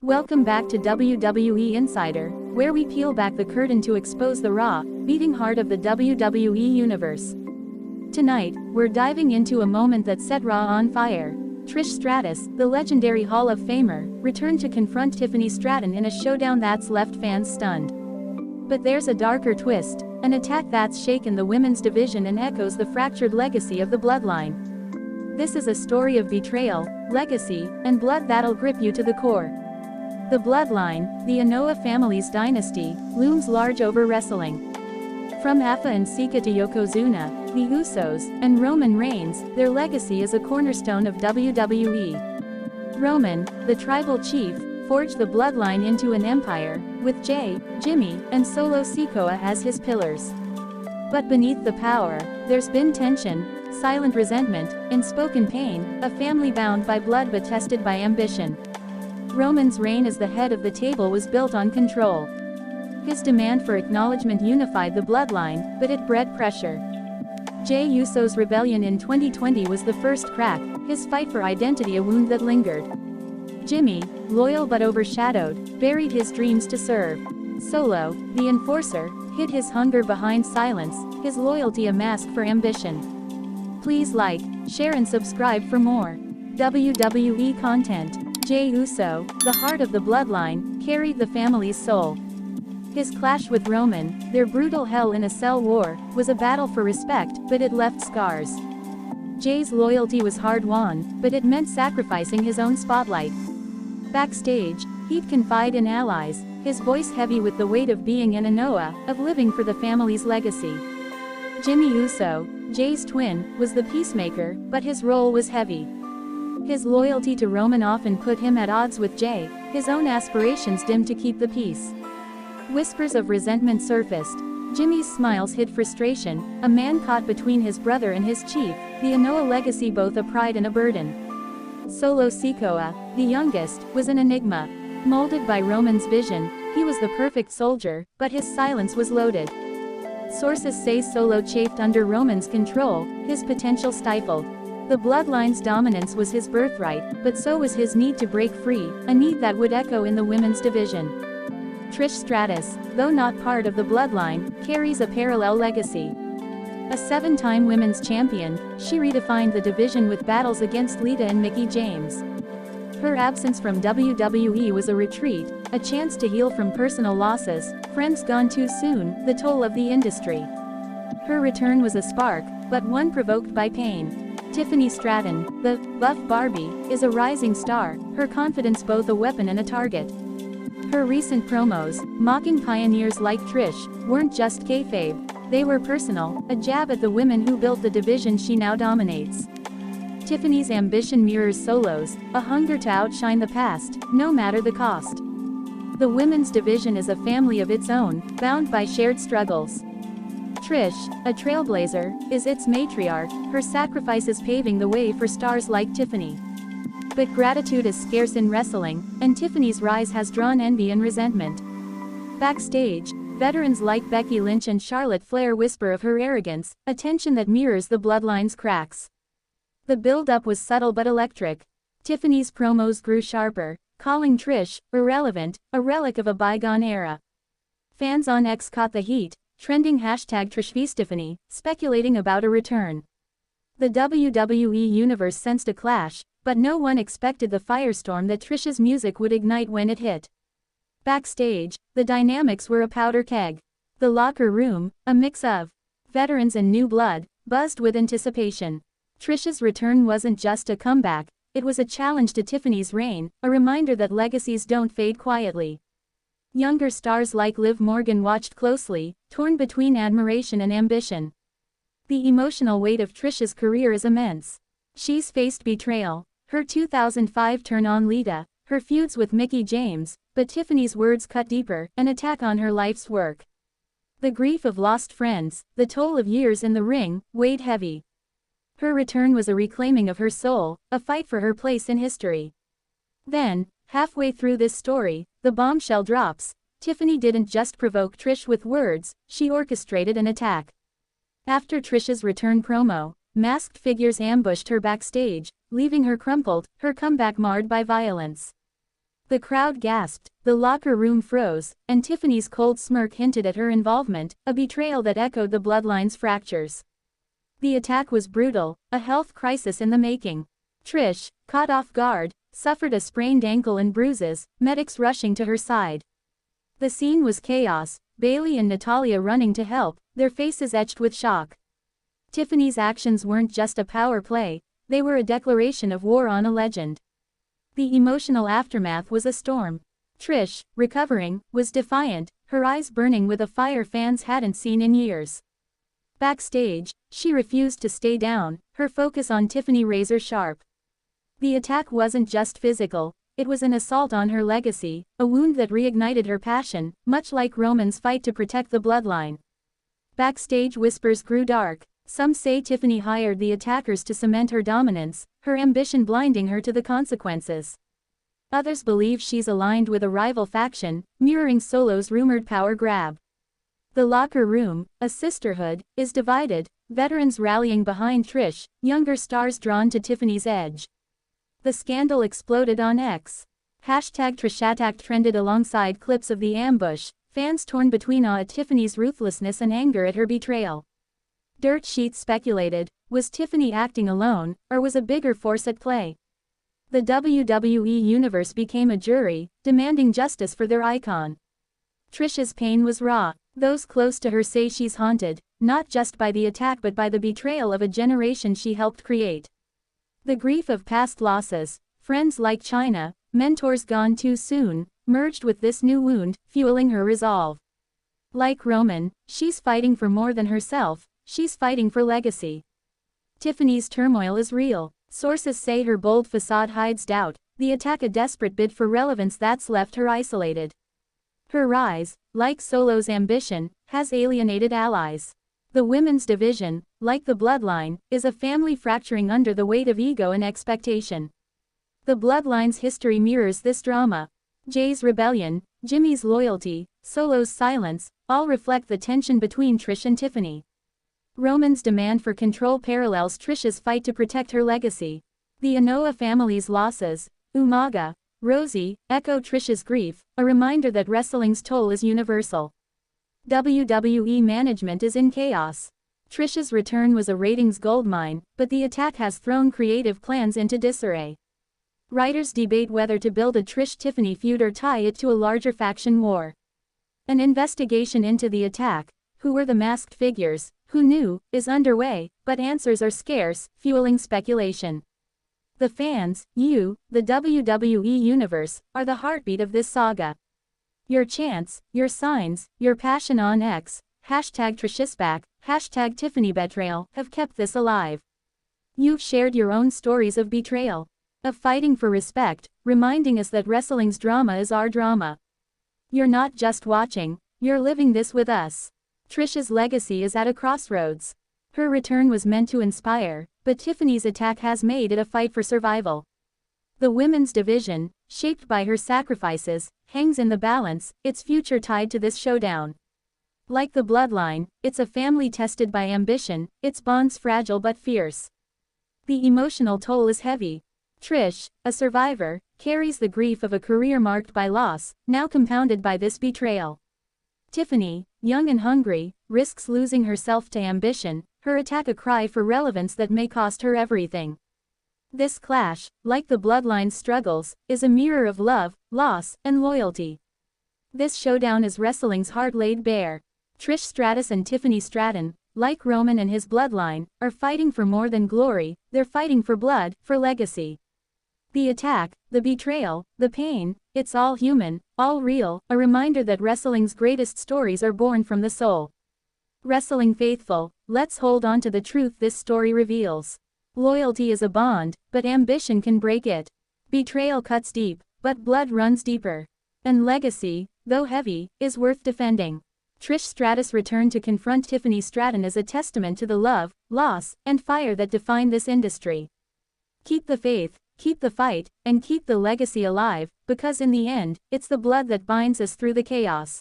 Welcome back to WWE Insider, where we peel back the curtain to expose the raw, beating heart of the WWE Universe. Tonight, we're diving into a moment that set Raw on fire. Trish Stratus, the legendary Hall of Famer, returned to confront Tiffany Stratton in a showdown that's left fans stunned. But there's a darker twist, an attack that's shaken the women's division and echoes the fractured legacy of the bloodline. This is a story of betrayal, legacy, and blood that'll grip you to the core. The bloodline, the Anoa'i family's dynasty, looms large over wrestling. From Afa and Sika to Yokozuna, the Usos, and Roman Reigns, their legacy is a cornerstone of WWE. Roman, the tribal chief, forged the bloodline into an empire, with Jay, Jimmy, and Solo Sikoa as his pillars. But beneath the power, there's been tension, silent resentment, unspoken pain, a family bound by blood but tested by ambition. Roman's reign as the head of the table was built on control. His demand for acknowledgement unified the bloodline, but it bred pressure. Jey Uso's rebellion in 2020 was the first crack, his fight for identity a wound that lingered. Jimmy, loyal but overshadowed, buried his dreams to serve. Solo, the enforcer, hid his hunger behind silence, his loyalty a mask for ambition. Please like, share and subscribe for more WWE content. Jey Uso, the heart of the bloodline, carried the family's soul. His clash with Roman, their brutal hell in a cell war, was a battle for respect, but it left scars. Jey's loyalty was hard-won, but it meant sacrificing his own spotlight. Backstage, he'd confide in allies, his voice heavy with the weight of being an Anoa'i, of living for the family's legacy. Jimmy Uso, Jey's twin, was the peacemaker, but his role was heavy. His loyalty to Roman often put him at odds with Jey, his own aspirations dimmed to keep the peace. Whispers of resentment surfaced. Jimmy's smiles hid frustration, a man caught between his brother and his chief, the Anoa'i legacy both a pride and a burden. Solo Sikoa, the youngest, was an enigma. Molded by Roman's vision, he was the perfect soldier, but his silence was loaded. Sources say Solo chafed under Roman's control, his potential stifled. The bloodline's dominance was his birthright, but so was his need to break free, a need that would echo in the women's division. Trish Stratus, though not part of the bloodline, carries a parallel legacy. A 7-time women's champion, she redefined the division with battles against Lita and Mickie James. Her absence from WWE was a retreat, a chance to heal from personal losses, friends gone too soon, the toll of the industry. Her return was a spark, but one provoked by pain. Tiffany Stratton, the buff Barbie, is a rising star, her confidence both a weapon and a target. Her recent promos, mocking pioneers like Trish, weren't just kayfabe, they were personal, a jab at the women who built the division she now dominates. Tiffany's ambition mirrors Solo's, a hunger to outshine the past, no matter the cost. The women's division is a family of its own, bound by shared struggles. Trish, a trailblazer, is its matriarch, her sacrifices paving the way for stars like Tiffany. But gratitude is scarce in wrestling, and Tiffany's rise has drawn envy and resentment. Backstage, veterans like Becky Lynch and Charlotte Flair whisper of her arrogance, a tension that mirrors the bloodline's cracks. The build-up was subtle but electric. Tiffany's promos grew sharper, calling Trish irrelevant, a relic of a bygone era. Fans on X caught the heat, trending #TrishVStiffany, speculating about a return. The WWE Universe sensed a clash, but no one expected the firestorm that Trish's music would ignite when it hit. Backstage, the dynamics were a powder keg. The locker room, a mix of veterans and new blood, buzzed with anticipation. Trish's return wasn't just a comeback, it was a challenge to Tiffany's reign, a reminder that legacies don't fade quietly. Younger stars like Liv Morgan watched closely, torn between admiration and ambition. The emotional weight of Trish's career is immense. She's faced betrayal, her 2005 turn on Lita, her feuds with Mickie James, but Tiffany's words cut deeper, an attack on her life's work. The grief of lost friends, the toll of years in the ring, weighed heavy. Her return was a reclaiming of her soul, a fight for her place in history. Then, halfway through this story, the bombshell drops. Tiffany didn't just provoke Trish with words, she orchestrated an attack. After Trish's return promo, masked figures ambushed her backstage, leaving her crumpled, her comeback marred by violence. The crowd gasped, the locker room froze, and Tiffany's cold smirk hinted at her involvement, a betrayal that echoed the bloodline's fractures. The attack was brutal, a health crisis in the making. Trish, caught off guard, suffered a sprained ankle and bruises, medics rushing to her side. The scene was chaos, Bayley and Natalya running to help, their faces etched with shock. Tiffany's actions weren't just a power play, they were a declaration of war on a legend. The emotional aftermath was a storm. Trish, recovering, was defiant, her eyes burning with a fire fans hadn't seen in years. Backstage, she refused to stay down, her focus on Tiffany razor sharp. The attack wasn't just physical, it was an assault on her legacy, a wound that reignited her passion, much like Roman's fight to protect the bloodline. Backstage whispers grew dark. Some say Tiffany hired the attackers to cement her dominance, her ambition blinding her to the consequences. Others believe she's aligned with a rival faction, mirroring Solo's rumored power grab. The locker room, a sisterhood, is divided, veterans rallying behind Trish, younger stars drawn to Tiffany's edge. The scandal exploded on X. #TrishAttack trended alongside clips of the ambush, fans torn between awe at Tiffany's ruthlessness and anger at her betrayal. Dirt sheets speculated, was Tiffany acting alone, or was a bigger force at play? The WWE Universe became a jury, demanding justice for their icon. Trish's pain was raw. Those close to her say she's haunted, not just by the attack but by the betrayal of a generation she helped create. The grief of past losses, friends like China, mentors gone too soon, merged with this new wound, fueling her resolve. Like Roman, she's fighting for more than herself. She's fighting for legacy. Tiffany's turmoil is real. Sources say her bold facade hides doubt, the attack a desperate bid for relevance that's left her isolated. Her rise, like Solo's ambition, has alienated allies. The women's division, like the bloodline, is a family fracturing under the weight of ego and expectation. The bloodline's history mirrors this drama. Jay's rebellion, Jimmy's loyalty, Solo's silence, all reflect the tension between Trish and Tiffany. Roman's demand for control parallels Trish's fight to protect her legacy. The Anoa'i family's losses, Umaga, Rosie, echo Trish's grief, a reminder that wrestling's toll is universal. WWE management is in chaos. Trish's return was a ratings goldmine, but the attack has thrown creative plans into disarray. Writers debate whether to build a Trish-Tiffany feud or tie it to a larger faction war. An investigation into the attack, who were the masked figures, who knew, is underway, but answers are scarce, fueling speculation. The fans, you, the WWE Universe, are the heartbeat of this saga. Your chants, your signs, your passion on X, #TrishIsBack, #TiffanyBetrayal, have kept this alive. You've shared your own stories of betrayal, of fighting for respect, reminding us that wrestling's drama is our drama. You're not just watching, you're living this with us. Trish's legacy is at a crossroads. Her return was meant to inspire, but Tiffany's attack has made it a fight for survival. The women's division, shaped by her sacrifices, hangs in the balance, its future tied to this showdown. Like the bloodline, it's a family tested by ambition, its bonds fragile but fierce. The emotional toll is heavy. Trish, a survivor, carries the grief of a career marked by loss, now compounded by this betrayal. Tiffany, young and hungry, risks losing herself to ambition, her attack a cry for relevance that may cost her everything. This clash, like the bloodline's struggles, is a mirror of love, loss, and loyalty. This showdown is wrestling's heart laid bare. Trish Stratus and Tiffany Stratton, like Roman and his bloodline, are fighting for more than glory, they're fighting for blood, for legacy. The attack, the betrayal, the pain, it's all human, all real, a reminder that wrestling's greatest stories are born from the soul. Wrestling faithful, let's hold on to the truth this story reveals. Loyalty is a bond, but ambition can break it. Betrayal cuts deep, but blood runs deeper. And legacy, though heavy, is worth defending. Trish Stratus' return to confront Tiffany Stratton is a testament to the love, loss, and fire that define this industry. Keep the faith, keep the fight, and keep the legacy alive, because in the end, it's the blood that binds us through the chaos.